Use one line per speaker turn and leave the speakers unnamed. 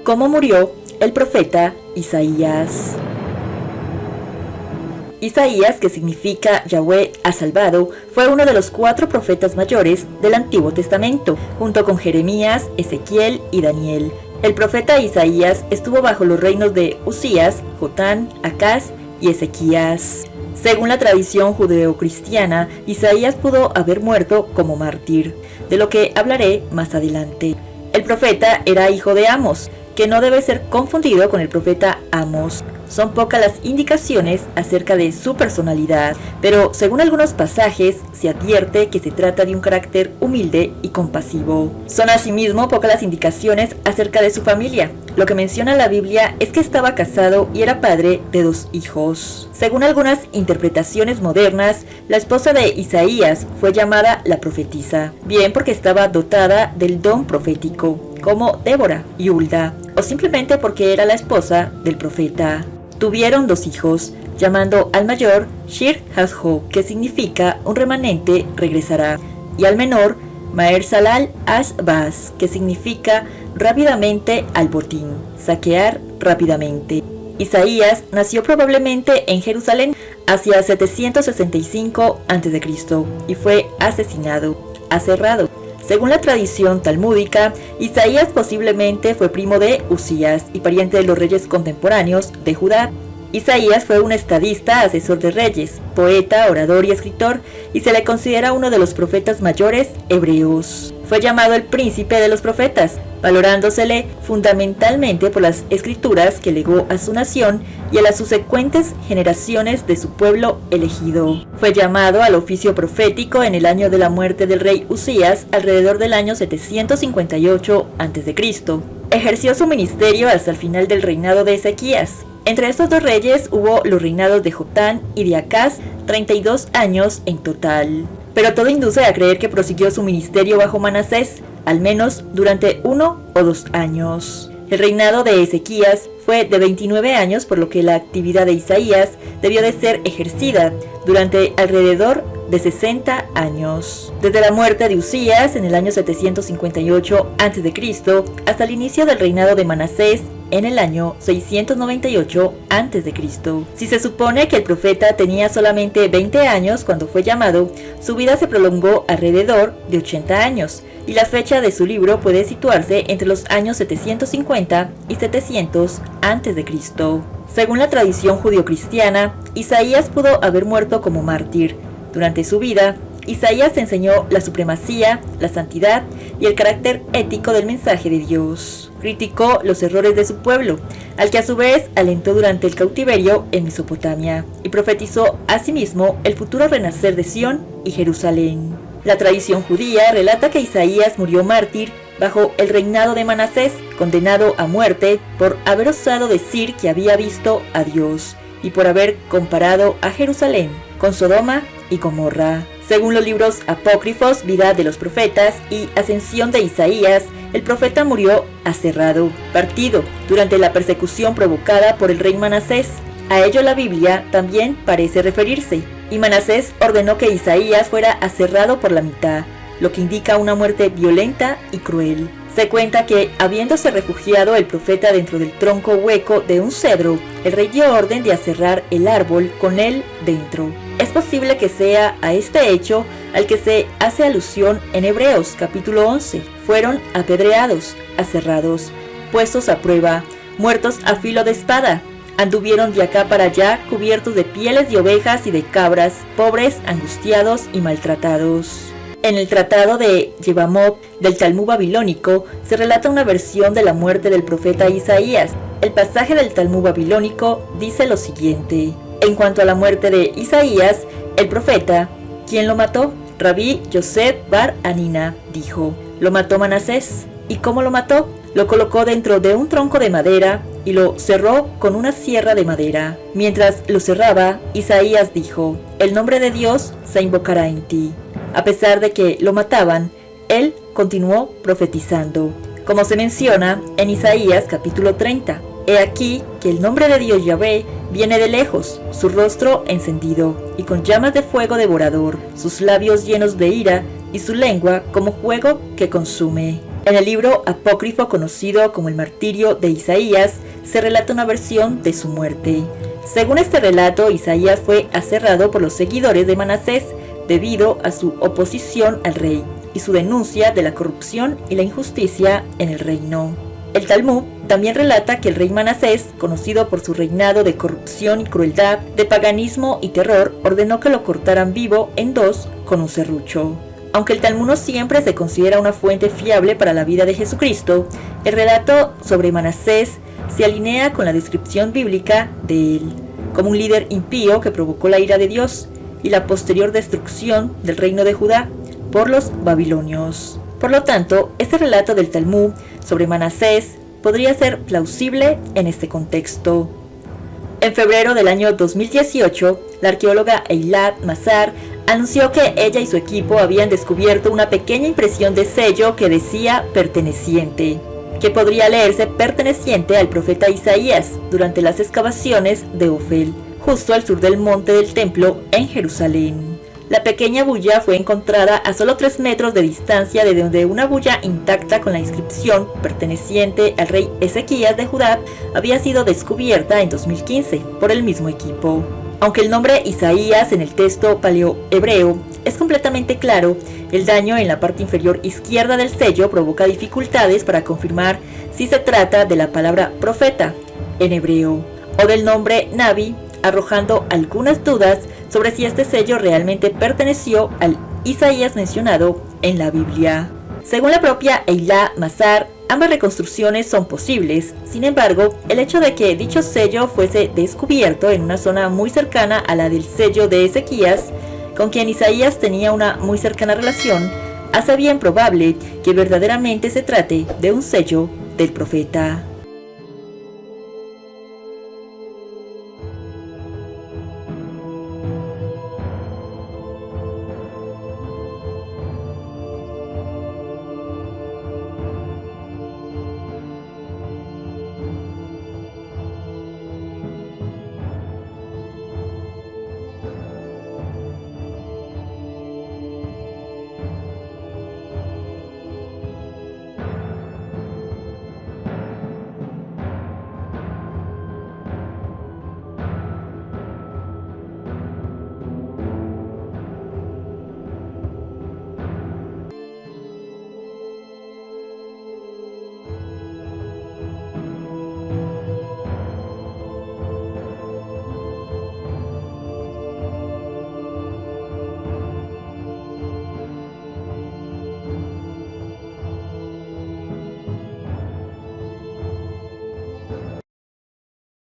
¿Cómo murió el profeta Isaías? Isaías, que significa Yahweh ha salvado, fue uno de los 4 profetas mayores del Antiguo Testamento, junto con Jeremías, Ezequiel y Daniel. El profeta Isaías estuvo bajo los reinos de Usías, Jotán, Acaz y Ezequías. Según la tradición judeocristiana, Isaías pudo haber muerto como mártir, de lo que hablaré más adelante. El profeta era hijo de Amos, que no debe ser confundido con el profeta Amos. Son pocas las indicaciones acerca de su personalidad, pero según algunos pasajes se advierte que se trata de un carácter humilde y compasivo. Son asimismo pocas las indicaciones acerca de su familia. Lo que menciona la Biblia es que estaba casado y era padre de 2 hijos. Según algunas interpretaciones modernas, la esposa de Isaías fue llamada la profetisa, bien porque estaba dotada del don profético, como Débora y Hulda, o simplemente porque era la esposa del profeta. Tuvieron 2 hijos, llamando al mayor Shir-Hasho, que significa un remanente regresará, y al menor Maher-Salal-As-Baz, que significa rápidamente al botín, saquear rápidamente. Isaías nació probablemente en Jerusalén hacia 765 a.C. y fue asesinado, aserrado. Según la tradición talmúdica, Isaías posiblemente fue primo de Usías y pariente de los reyes contemporáneos de Judá. Isaías fue un estadista, asesor de reyes, poeta, orador y escritor, y se le considera uno de los profetas mayores hebreos. Fue llamado el príncipe de los profetas, valorándosele fundamentalmente por las escrituras que legó a su nación y a las subsecuentes generaciones de su pueblo elegido. Fue llamado al oficio profético en el año de la muerte del rey Usías, alrededor del año 758 a.C. Ejerció su ministerio hasta el final del reinado de Ezequías. Entre estos 2 reyes hubo los reinados de Jotán y de Acaz, 32 años en total. Pero todo induce a creer que prosiguió su ministerio bajo Manasés, al menos durante 1 o 2 años. El reinado de Ezequías fue de 29 años, por lo que la actividad de Isaías debió de ser ejercida durante alrededor de 60 años. Desde la muerte de Usías en el año 758 a.C. hasta el inicio del reinado de Manasés en el año 698 a.C. Si se supone que el profeta tenía solamente 20 años cuando fue llamado, su vida se prolongó alrededor de 80 años, y la fecha de su libro puede situarse entre los años 750 y 700 a.C. Según la tradición judio-cristiana, Isaías pudo haber muerto como mártir. Durante su vida, Isaías enseñó la supremacía, la santidad y el carácter ético del mensaje de Dios. Criticó los errores de su pueblo, al que a su vez alentó durante el cautiverio en Mesopotamia, y profetizó asimismo el futuro renacer de Sión y Jerusalén. La tradición judía relata que Isaías murió mártir bajo el reinado de Manasés, condenado a muerte por haber osado decir que había visto a Dios y por haber comparado a Jerusalén con Sodoma y Gomorra. Según los libros apócrifos Vida de los Profetas y Ascensión de Isaías, el profeta murió aserrado, partido, durante la persecución provocada por el rey Manasés. A ello la Biblia también parece referirse, y Manasés ordenó que Isaías fuera aserrado por la mitad, lo que indica una muerte violenta y cruel. Se cuenta que, habiéndose refugiado el profeta dentro del tronco hueco de un cedro, el rey dio orden de aserrar el árbol con él dentro. Es posible que sea a este hecho al que se hace alusión en Hebreos capítulo 11. Fueron apedreados, aserrados, puestos a prueba, muertos a filo de espada. Anduvieron de acá para allá cubiertos de pieles de ovejas y de cabras, pobres, angustiados y maltratados. En el tratado de Yevamot del Talmud babilónico se relata una versión de la muerte del profeta Isaías. El pasaje del Talmud babilónico dice lo siguiente: en cuanto a la muerte de Isaías, el profeta, ¿quién lo mató? Rabí Yosef bar Anina dijo: lo mató Manasés. ¿Y cómo lo mató? Lo colocó dentro de un tronco de madera y lo cerró con una sierra de madera. Mientras lo cerraba, Isaías dijo: el nombre de Dios se invocará en ti. A pesar de que lo mataban, él continuó profetizando, como se menciona en Isaías capítulo 30. He aquí que el nombre de Dios Yahvé viene de lejos, su rostro encendido y con llamas de fuego devorador, sus labios llenos de ira y su lengua como fuego que consume. En el libro apócrifo conocido como el Martirio de Isaías, se relata una versión de su muerte. Según este relato, Isaías fue aserrado por los seguidores de Manasés debido a su oposición al rey y su denuncia de la corrupción y la injusticia en el reino. El Talmud también relata que el rey Manasés, conocido por su reinado de corrupción y crueldad, de paganismo y terror, ordenó que lo cortaran vivo en dos con un serrucho. Aunque el Talmud no siempre se considera una fuente fiable para la vida de Jesucristo, el relato sobre Manasés se alinea con la descripción bíblica de él, como un líder impío que provocó la ira de Dios y la posterior destrucción del reino de Judá por los babilonios. Por lo tanto, este relato del Talmud sobre Manasés podría ser plausible en este contexto. En febrero del año 2018, la arqueóloga Eilat Mazar anunció que ella y su equipo habían descubierto una pequeña impresión de sello que decía perteneciente, que podría leerse perteneciente al profeta Isaías durante las excavaciones de Ofel, justo al sur del monte del templo en Jerusalén. La pequeña bulla fue encontrada a solo 3 metros de distancia de donde una bulla intacta con la inscripción perteneciente al rey Ezequías de Judá había sido descubierta en 2015 por el mismo equipo. Aunque el nombre Isaías en el texto paleohebreo es completamente claro, el daño en la parte inferior izquierda del sello provoca dificultades para confirmar si se trata de la palabra profeta en hebreo o del nombre Nabi, arrojando algunas dudas sobre si este sello realmente perteneció al Isaías mencionado en la Biblia. Según la propia Eilat Mazar, ambas reconstrucciones son posibles. Sin embargo, el hecho de que dicho sello fuese descubierto en una zona muy cercana a la del sello de Ezequías, con quien Isaías tenía una muy cercana relación, hace bien probable que verdaderamente se trate de un sello del profeta.